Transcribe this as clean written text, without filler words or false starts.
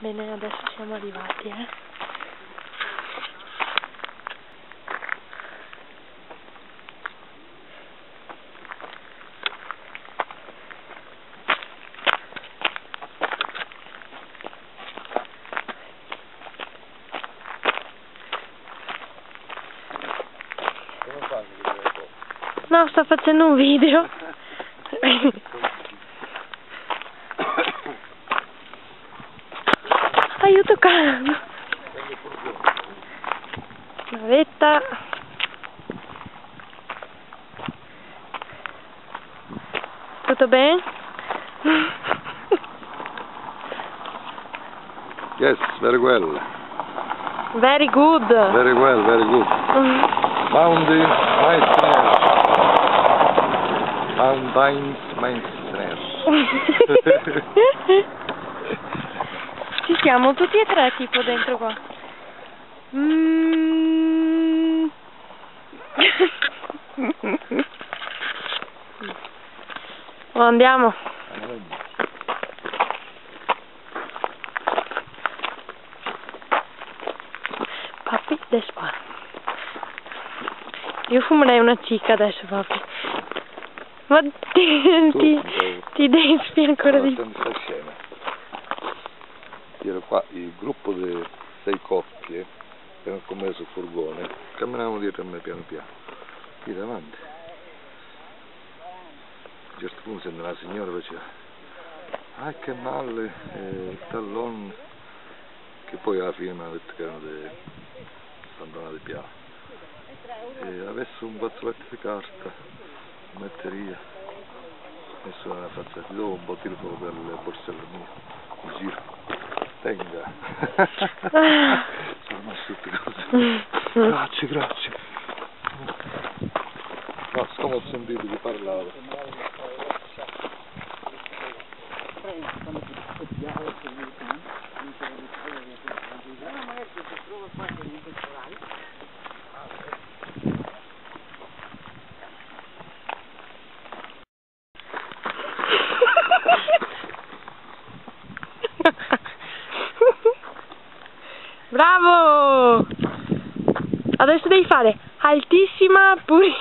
Bene, adesso siamo arrivati, Come fanno di vedere? No, sto facendo un video. Aiuto caldo. Navetta. Tutto bene? Yes, very well. Very good. Very well, very good. Mountain Maestros. Mountains Maestros. Ci siamo tutti e tre tipo dentro qua. Oh, andiamo. Papi, adesso qua. Io fumerei una cicca adesso, papi. Ma ti despi ancora di più. Era qua il gruppo di 6 coppie che hanno commesso il furgone, camminavano dietro a me piano piano, qui davanti. A un certo punto sento una signora che diceva: ah, che male, il tallone, che poi alla fine mi ha detto che erano dei pantaloni di piano. E avesse un fazzoletto di carta, metteria, messo nella faccia, ti do un bottino per le borselle mie, mi giro. Tenga. Sono rimasto tutte cose. Grazie, grazie. No, siccome ho sentito di parlare. Bravo! Adesso devi fare altissima puri.